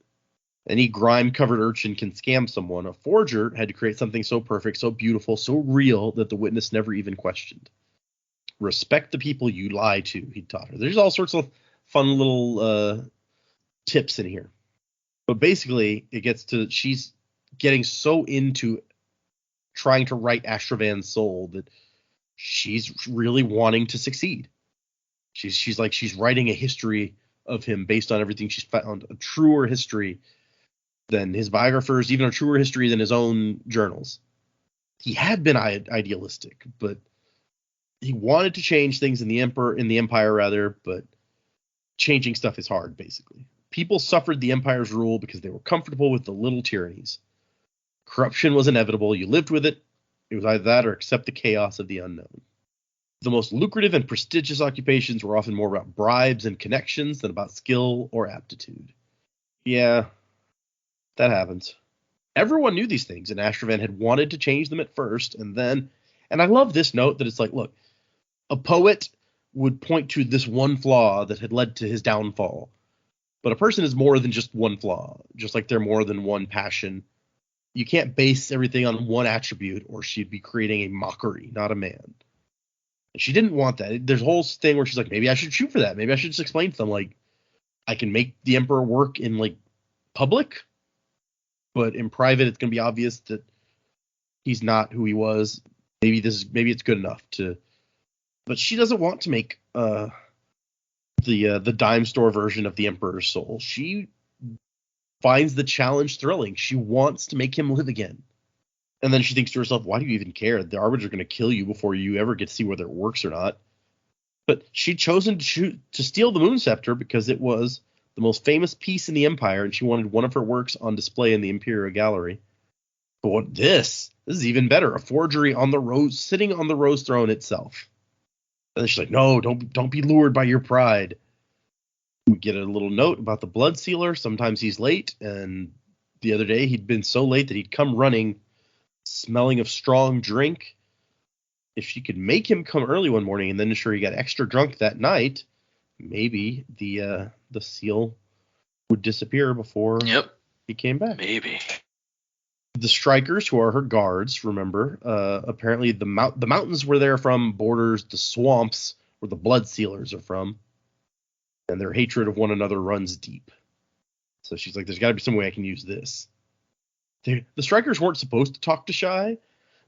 Any grime-covered urchin can scam someone. A forger had to create something so perfect, so beautiful, so real that the witness never even questioned. Respect the people you lie to, he taught her. There's all sorts of fun little tips in here. But basically, it gets to she's getting so into trying to right Ashravan's soul that she's really wanting to succeed. She's writing a history of him based on everything she's found, a truer history than his biographers, even a truer history than his own journals. He had been idealistic, but he wanted to change things in the empire, but changing stuff is hard, basically. People suffered the empire's rule because they were comfortable with the little tyrannies. Corruption was inevitable. You lived with it. It was either that or accept the chaos of the unknown. The most lucrative and prestigious occupations were often more about bribes and connections than about skill or aptitude. Yeah, that happens. Everyone knew these things, and Ashravan had wanted to change them at first, and I love this note that it's like, look, a poet would point to this one flaw that had led to his downfall, but a person is more than just one flaw, just like they're more than one passion. You can't base everything on one attribute, or she'd be creating a mockery, not a man. She didn't want that. There's a whole thing where she's like, maybe I should shoot for that. Maybe I should just explain to them, like, I can make the emperor work in, like, public, but in private it's going to be obvious that he's not who he was. Maybe it's good enough to. But she doesn't want to make the dime store version of the Emperor's Soul. She finds the challenge thrilling. She wants to make him live again. And then she thinks to herself, why do you even care? The Arbiters are going to kill you before you ever get to see whether it works or not. But she'd chosen to steal the Moon Scepter because it was the most famous piece in the Empire, and she wanted one of her works on display in the Imperial Gallery. But this is even better. A forgery sitting on the Rose Throne itself. And then she's like, no, don't be lured by your pride. We get a little note about the Blood Sealer. Sometimes he's late, and the other day he'd been so late that he'd come running smelling of strong drink. If she could make him come early one morning and then ensure he got extra drunk that night, maybe the seal would disappear before he came back. Maybe. The strikers, who are her guards, remember, apparently the mountains where they're from borders the swamps where the blood sealers are from, and their hatred of one another runs deep. So she's like, there's got to be some way I can use this. The strikers weren't supposed to talk to Shai,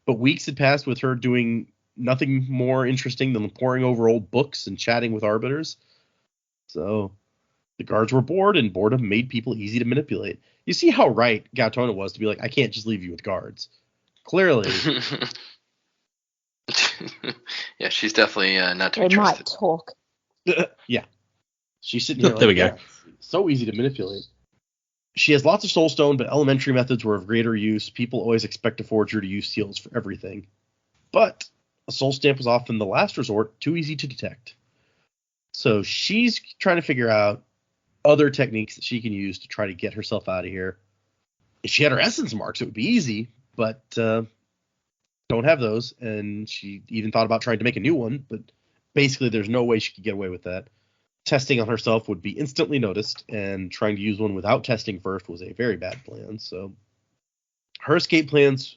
but weeks had passed with her doing nothing more interesting than poring over old books and chatting with arbiters. So the guards were bored, and boredom made people easy to manipulate. You see how right Gautona was to be like, I can't just leave you with guards. Clearly. Yeah, she's definitely not to They be might trusted. talk. Yeah. She's sitting here like, There we go. yeah, so easy to manipulate. She has lots of soulstone, but elementary methods were of greater use. People always expect a forger to use seals for everything. But a soul stamp was often the last resort, too easy to detect. So she's trying to figure out other techniques that she can use to try to get herself out of here. If she had her essence marks, it would be easy, but don't have those. And she even thought about trying to make a new one, but basically there's no way she could get away with that. Testing on herself would be instantly noticed, and trying to use one without testing first was a very bad plan. So her escape plans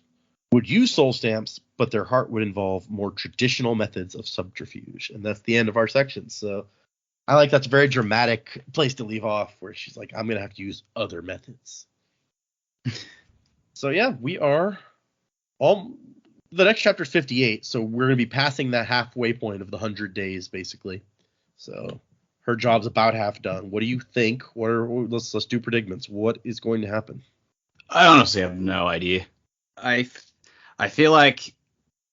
would use soul stamps, but their heart would involve more traditional methods of subterfuge. And that's the end of our section. So I like that's a very dramatic place to leave off, where she's like, I'm going to have to use other methods. So yeah, we are all the next chapter is 58. So we're going to be passing that halfway point of the 100 days, basically. So her job's about half done. What do you think? Let's do predicaments. What is going to happen? I honestly have no idea. I feel like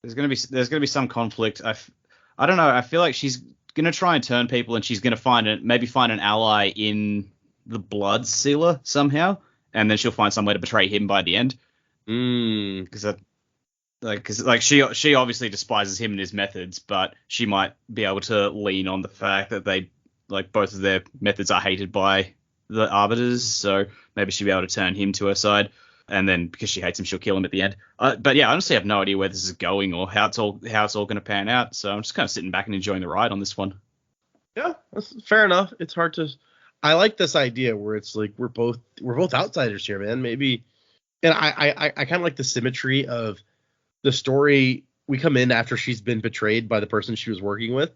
there's gonna be some conflict. I don't know. I feel like she's gonna try and turn people, and she's gonna find an ally in the blood sealer somehow, and then she'll find some way to betray him by the end. Because she obviously despises him and his methods, but she might be able to lean on the fact that they both of their methods are hated by the arbiters, so maybe she'll be able to turn him to her side, and then because she hates him, she'll kill him at the end. But yeah, I honestly have no idea where this is going or how it's all going to pan out. So I'm just kind of sitting back and enjoying the ride on this one. Yeah, that's fair enough. It's hard to. I like this idea where it's like we're both outsiders here, man. Maybe, and I kind of like the symmetry of the story. We come in after she's been betrayed by the person she was working with,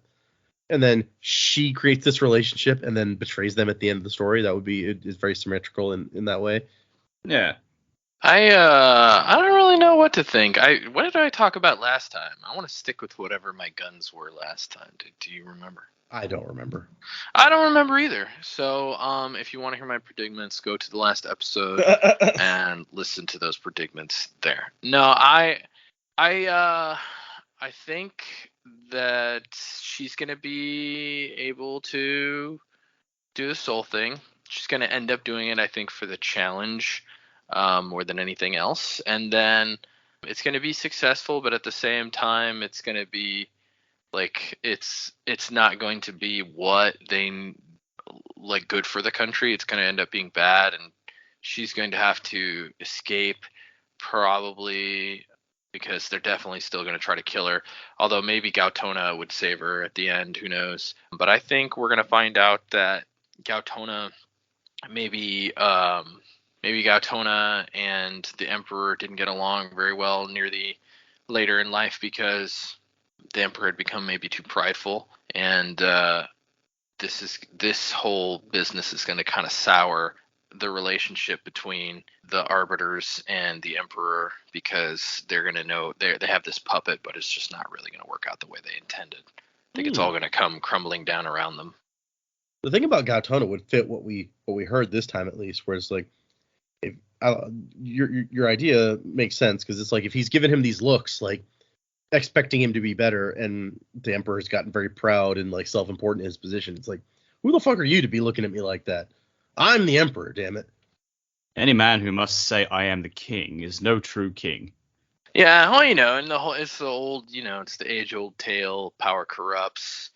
and then she creates this relationship and then betrays them at the end of the story. That would be it's very symmetrical in that way. Yeah. I don't really know what to think. What did I talk about last time? I want to stick with whatever my guns were last time. Do you remember? I don't remember. I don't remember either. So, if you want to hear my predicaments, go to the last episode and listen to those predicaments there. No, I think that she's gonna be able to do the soul thing. She's gonna end up doing it, I think, for the challenge more than anything else, and then it's gonna be successful. But at the same time, it's gonna be like it's not going to be what they like good for the country. It's going to end up being bad, and she's going to have to escape, probably, because they're definitely still going to try to kill her. Although maybe Gautona would save her at the end, who knows? But I think we're going to find out that Gautona maybe Gautona and the Emperor didn't get along very well near the later in life, because the Emperor had become maybe too prideful, and this whole business is going to kind of sour the relationship between the arbiters and the Emperor, because they're going to know they have this puppet, but it's just not really going to work out the way they intended. I think it's all going to come crumbling down around them. The thing about Gautona would fit what we heard this time, at least, where it's like, if your idea makes sense, because it's like if he's given him these looks, like expecting him to be better, and the Emperor's gotten very proud and like self-important in his position. It's like, who the fuck are you to be looking at me like that? I'm the Emperor, damn it. Any man who must say I am the king is no true king. Yeah, well, and it's the old, it's the age-old tale. Power corrupts.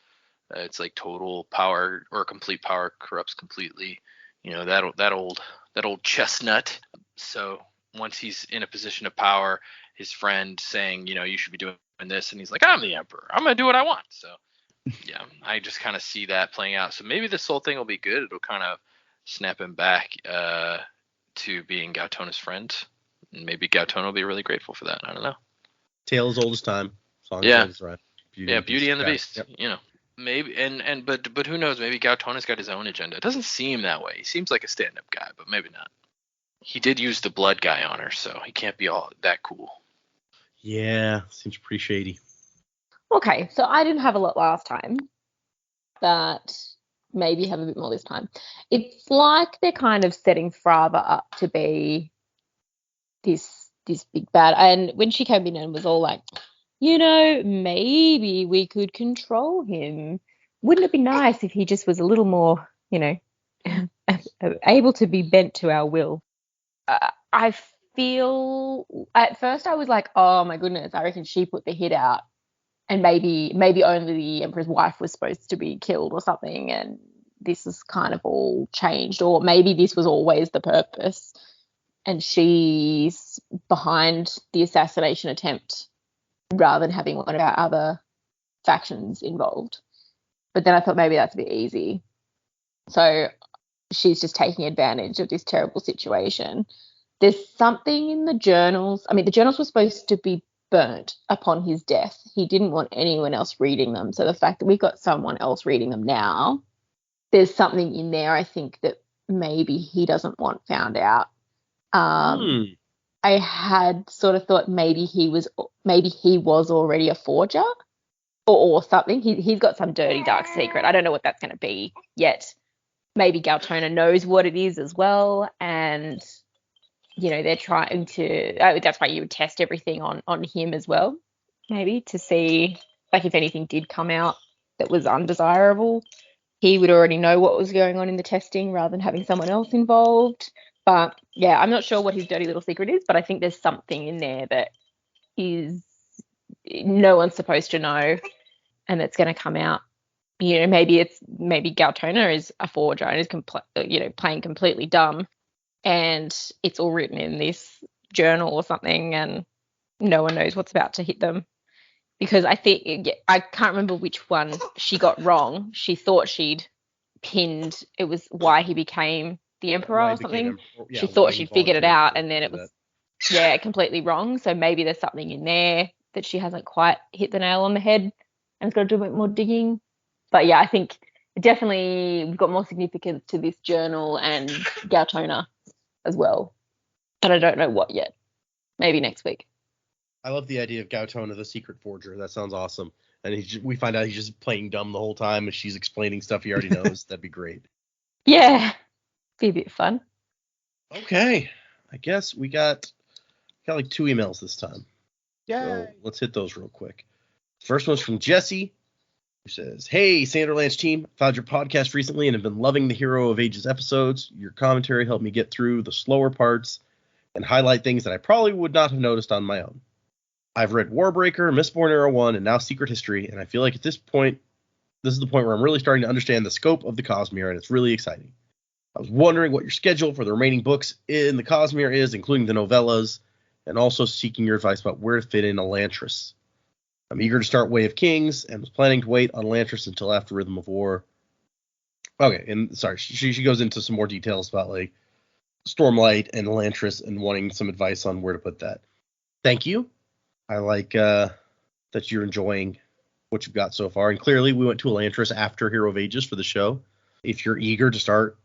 It's like total power or complete power corrupts completely. That old chestnut. So once he's in a position of power, his friend saying, you should be doing this, and he's like, I'm the emperor, I'm gonna do what I want. So yeah, I just kind of see that playing out. So maybe this whole thing will be good. It'll kind of snap him back to being Gautona's friend, and maybe Gautona will be really grateful for that. I don't know. Tale as old as time. Song Yeah. as old as rhyme. Beauty and the Beast. Yep. Maybe but who knows? Maybe Gautona's got his own agenda. It doesn't seem that way. He seems like a stand-up guy, but maybe not. He did use the blood guy on her, so he can't be all that cool. Yeah, seems pretty shady. Okay, so I didn't have a lot last time, but maybe have a bit more this time. It's like they're kind of setting Frava up to be this big bad. And when she came in and was all like, maybe we could control him. Wouldn't it be nice if he just was a little more, able to be bent to our will? I feel at first I was like, oh my goodness, I reckon she put the hit out. And maybe only the Emperor's wife was supposed to be killed or something, and this is kind of all changed. Or maybe this was always the purpose, and she's behind the assassination attempt rather than having one of our other factions involved. But then I thought maybe that's a bit easy. So she's just taking advantage of this terrible situation. There's something in the journals. I mean, the journals were supposed to be burnt upon his death. He didn't want anyone else reading them. So the fact that we've got someone else reading them now, there's something in there, I think, that maybe he doesn't want found out. I had sort of thought maybe he was already a forger or something. He's got some dirty, dark secret. I don't know what that's going to be yet. Maybe Gautona knows what it is as well, and they're trying to that's why you would test everything on him as well, maybe to see, like, if anything did come out that was undesirable, he would already know what was going on in the testing rather than having someone else involved. But yeah, I'm not sure what his dirty little secret is, but I think there's something in there that is no one's supposed to know, and it's going to come out. Maybe Gautona is a forger and is playing completely dumb, and it's all written in this journal or something, and no one knows what's about to hit them. Because I can't remember which one she got wrong. She thought she'd pinned, it was why he became the emperor or something. She thought she'd figured it out, and then it was completely wrong. So maybe there's something in there that she hasn't quite hit the nail on the head, and it's got to do a bit more digging. But yeah, I think definitely we've got more significance to this journal and Gautona as well. And I don't know what yet. Maybe next week. I love the idea of Gautona, the secret forger. That sounds awesome. And we find out he's just playing dumb the whole time, and she's explaining stuff he already knows. That'd be great. Yeah, be a bit fun. Okay, I guess we got like 2 emails this time. Yeah. So let's hit those real quick. First one's from Jesse, who says, "Hey, Sanderlanche team, found your podcast recently and have been loving the Hero of Ages episodes. Your commentary helped me get through the slower parts and highlight things that I probably would not have noticed on my own. I've read Warbreaker, Mistborn Era 1, and now Secret History, and I feel like this is the point where I'm really starting to understand the scope of the Cosmere, and it's really exciting. I was wondering what your schedule for the remaining books in the Cosmere is, including the novellas, and also seeking your advice about where to fit in Elantris. I'm eager to start Way of Kings, and was planning to wait on Elantris until after Rhythm of War." Okay, and sorry, she goes into some more details about, like, Stormlight and Elantris and wanting some advice on where to put that. Thank you. I like that you're enjoying what you've got so far. And clearly we went to Elantris after Hero of Ages for the show. If you're eager to start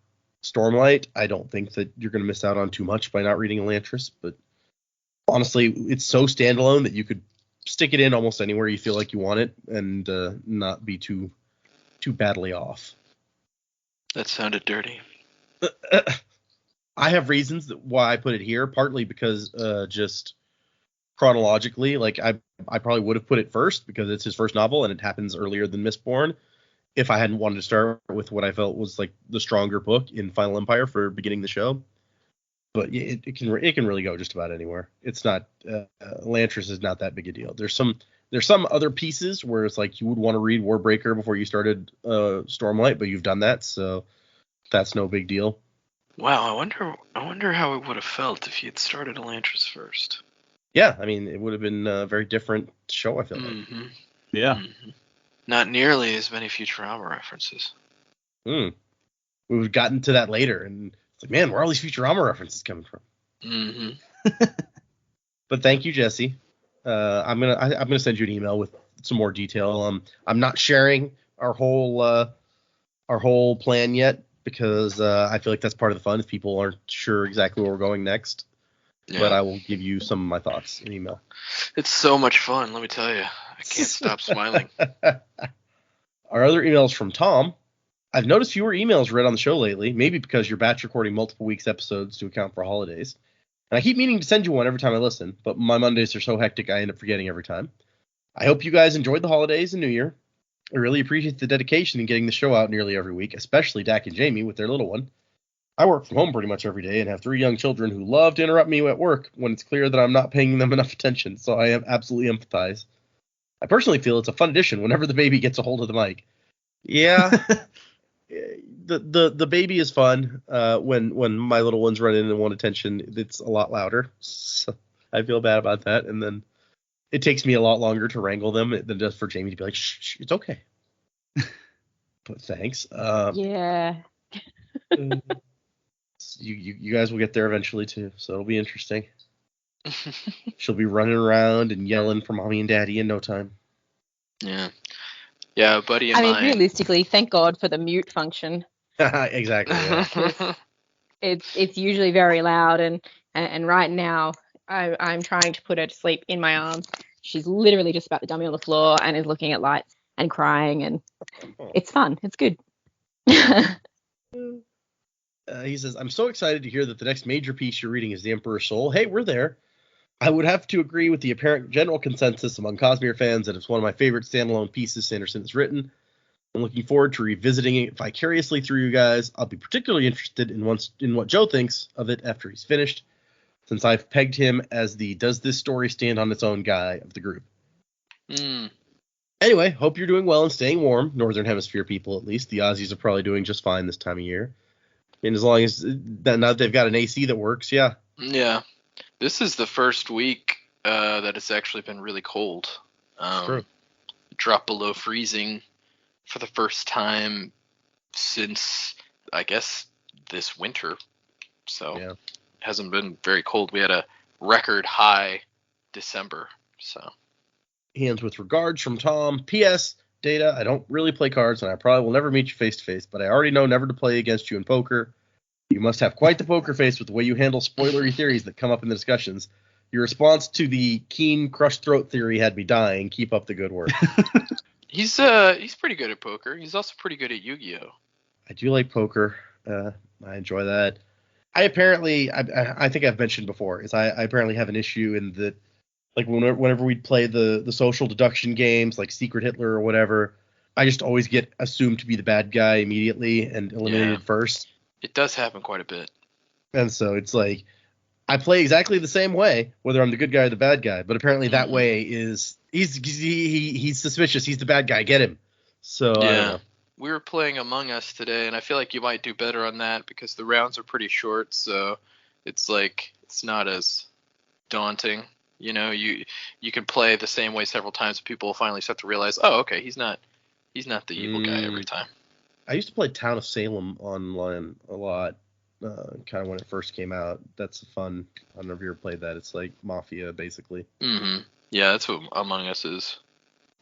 Stormlight, I don't think that you're going to miss out on too much by not reading Elantris. But honestly, it's so standalone that you could stick it in almost anywhere you feel like you want it and not be too badly off. That sounded dirty. I have reasons why I put it here, partly because just chronologically, like I probably would have put it first because it's his first novel and it happens earlier than Mistborn, if I hadn't wanted to start with what I felt was like the stronger book in Final Empire for beginning the show. But it can really go just about anywhere. It's not Elantris is not that big a deal. There's some other pieces where it's like you would want to read Warbreaker before you started Stormlight, but you've done that, so that's no big deal. Wow, I wonder how it would have felt if he had started Elantris first. Yeah, I mean, it would have been a very different show, I feel like. Mm-hmm. Yeah. Mm-hmm. Not nearly as many Futurama references. We've gotten to that later, and it's like, man, where are all these Futurama references coming from? Mm-hmm. But thank you, Jesse. I'm gonna send you an email with some more detail. I'm not sharing our whole plan yet because I feel like that's part of the fun if people aren't sure exactly where we're going next. Yeah. But I will give you some of my thoughts in email. It's so much fun, let me tell you. I can't stop smiling. Our other emails from Tom. I've noticed fewer emails read on the show lately, maybe because you're batch recording multiple weeks episodes to account for holidays. And I keep meaning to send you one every time I listen, but my Mondays are so hectic I end up forgetting every time. I hope you guys enjoyed the holidays and New Year. I really appreciate the dedication in getting the show out nearly every week, especially Dak and Jamie with their little one. I work from home pretty much every day and have 3 young children who love to interrupt me at work when it's clear that I'm not paying them enough attention, so I absolutely empathize. I personally feel it's a fun addition whenever the baby gets a hold of the mic. Yeah, the baby is fun. When my little ones run in and want attention, it's a lot louder. So I feel bad about that, and then it takes me a lot longer to wrangle them than just for Jamie to be like, shh, it's okay. But thanks. Yeah. You guys will get there eventually too, so it'll be interesting. She'll be running around and yelling for mommy and daddy in no time. Yeah. Yeah, a buddy of I mean, mine. realistically, thank God for the mute function. Exactly. Yeah. It's usually very loud, and right now I'm trying to put her to sleep in my arms. She's literally just about to dummy on the floor and is looking at lights and crying, and it's fun. It's good. He says, I'm so excited to hear that the next major piece you're reading is The Emperor's Soul. Hey, we're there. I would have to agree with the apparent general consensus among Cosmere fans that it's one of my favorite standalone pieces Sanderson has written. I'm looking forward to revisiting it vicariously through you guys. I'll be particularly interested in what Joe thinks of it after he's finished, since I've pegged him as the does this story stand on its own guy of the group. Anyway, hope you're doing well and staying warm, Northern Hemisphere people at least. The Aussies are probably doing just fine this time of year. And as long as now that they've got an AC that works, yeah. Yeah. This is the first week that it's actually been really cold. True. Dropped below freezing for the first time since, I guess, this winter. So Yeah. it hasn't been very cold. We had a record high December. So Hands with regards from Tom. P.S. Data, I don't really play cards, and I probably will never meet you face to face, but I already know never to play against you in poker. You must have quite the poker face with the way you handle spoilery theories that come up in the discussions. Your response to the keen crushed throat theory had me dying. Keep up the good work. he's pretty good at poker. He's also pretty good at Yu-Gi-Oh. I do like poker. I enjoy that. I think I've mentioned before, is I apparently have an issue in that, like whenever we'd play the social deduction games like Secret Hitler or whatever, I just always get assumed to be the bad guy immediately and eliminated first. It does happen quite a bit. And so it's like I play exactly the same way, whether I'm the good guy or the bad guy. But apparently that way is he's suspicious. He's the bad guy. Get him. So I don't know. We were playing Among Us today, and I feel like you might do better on that because the rounds are pretty short. So it's like it's not as daunting. You know, you can play the same way several times, and people will finally start to realize, oh, okay, he's not the evil guy every time. I used to play Town of Salem online a lot, kind of when it first came out. That's fun. I don't know if you ever played that. It's like Mafia, basically. Mm-hmm. Yeah, that's what Among Us is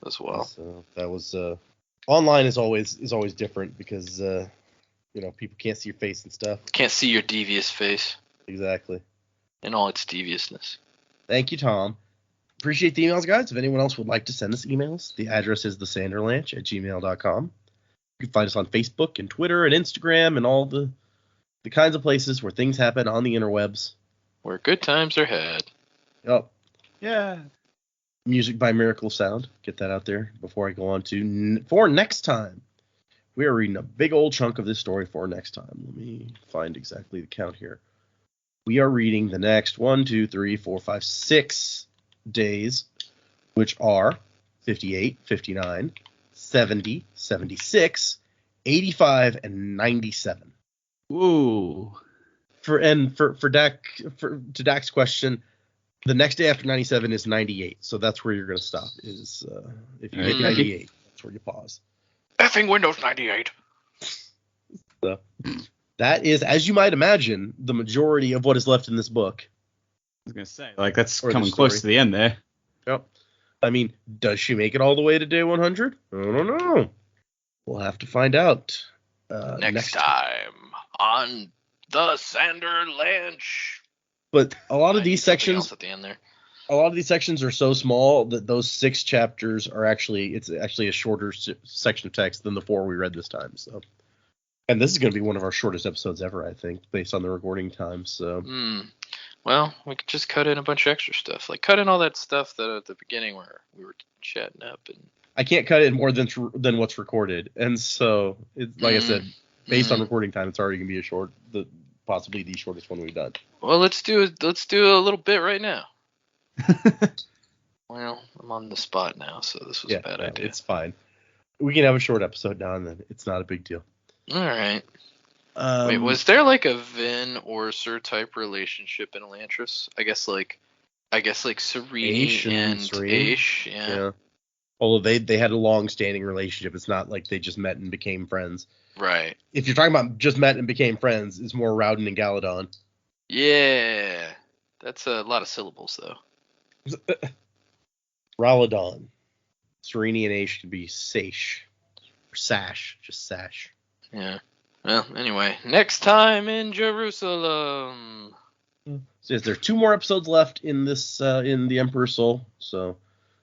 as well. So that was online is always different because people can't see your face and stuff. Can't see your devious face. Exactly. In all its deviousness. Thank you, Tom. Appreciate the emails, guys. If anyone else would like to send us emails, the address is thesanderlanche@gmail.com. You can find us on Facebook and Twitter and Instagram and all the kinds of places where things happen on the interwebs. Where good times are had. Oh, Yeah. music by Miracle Sound. Get that out there before I go on to for next time. We are reading a big old chunk of this story for next time. Let me find exactly the count here. We are reading the next 1, 2, 3, 4, 5, 6 days, which are 58, 59, 70, 76, 85, and 97. Ooh. for Dak's question, the next day after 97 is 98. So that's where you're going to stop. Is if you hit 98, that's where you pause. Effing Windows 98. So that is, as you might imagine, the majority of what is left in this book. I was gonna say, like, that's Or the coming close story. to the end there. Yep. I mean, does she make it all the way to day 100? I don't know. We'll have to find out. Next time on the Sanderlanche. But a lot of I need these something sections, else at the end there. a lot of these sections are so small that those 6 chapters are actually a shorter section of text than the 4 we read this time. So, and this is going to be one of our shortest episodes ever, I think, based on the recording time. So, Well, we could just cut in a bunch of extra stuff. Like, cut in all that stuff that at the beginning where we were chatting up. And I can't cut it more than what's recorded. And so, it's like I said, based on recording time, it's already going to be possibly the shortest one we've done. Well, let's do a little bit right now. Well, I'm on the spot now, so this was a bad idea. It's fine. We can have a short episode now and then. It's not a big deal. All right. Wait, was there like a Vin or Sir type relationship in Elantris? I guess like Serene Aish and Serene. Aish. Yeah. Although they had a long-standing relationship. It's not like they just met and became friends. Right. If you're talking about just met and became friends, it's more Rowden and Galadon. Yeah. That's a lot of syllables though. Rowladon. Serene and Aish could be Saish. Or Sash. Just Sash. Yeah. Well, anyway, next time in Jerusalem. So yes, there are 2 more episodes left in this in the Emperor's Soul. So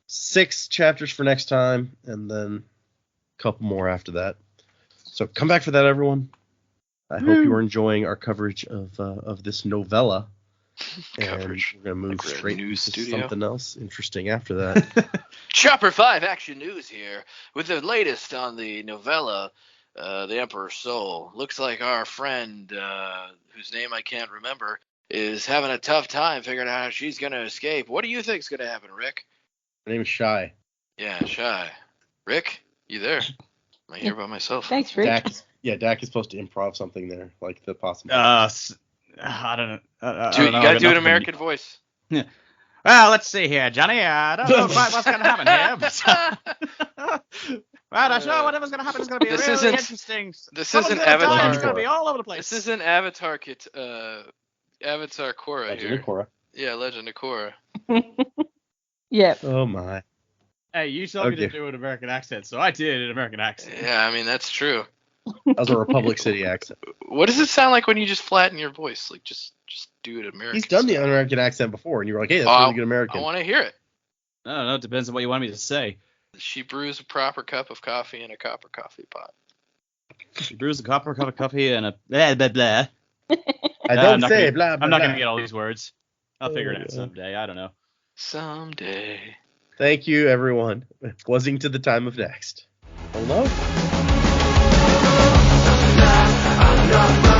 6 chapters for next time, and then a couple more after that. So come back for that, everyone. I hope you are enjoying our coverage of this novella. Coverage. And we're gonna move Like we're at a straight news into studio. something else interesting after that. Chopper 5 Action News here with the latest on the novella, The Emperor's Soul. Looks like our friend, whose name I can't remember, is having a tough time figuring out how she's going to escape. What do you think's going to happen, Rick? Her name is Shai. Yeah, Shai. Rick, you there? Am I here by myself? Thanks, Rick. Dak is supposed to improv something there, like the possible. I don't know. You got to do an American voice. Yeah. Well, let's see here, Johnny. I don't know quite what's going to happen here. But, well, I'm sure whatever's going to happen is going to be This really isn't- interesting. this Someone's isn't gonna die, Avatar. It's going to be all over the place. This isn't Avatar Avatar Korra Legend here. of Korra. Yeah, Legend of Korra. Yep. Oh my. Hey, you told me to Okay. do an American accent, so I did an American accent. Yeah, I mean, that's true. That was a Republic City accent. What does it sound like when you just flatten your voice? Like, just do it American. He's done the style. American accent before, and you were like, "Hey, that's Oh, really good American." I want to hear it. I don't know. It depends on what you want me to say. She brews a proper cup of coffee in a copper coffee pot. She brews a cup of coffee and a blah, blah, blah. I I'm don't not say gonna- blah blah. I'm not blah. going to get all these words. I'll figure it out someday. I don't know. Someday. Thank you, everyone. Buzzing to the time of next. Hello. I'm not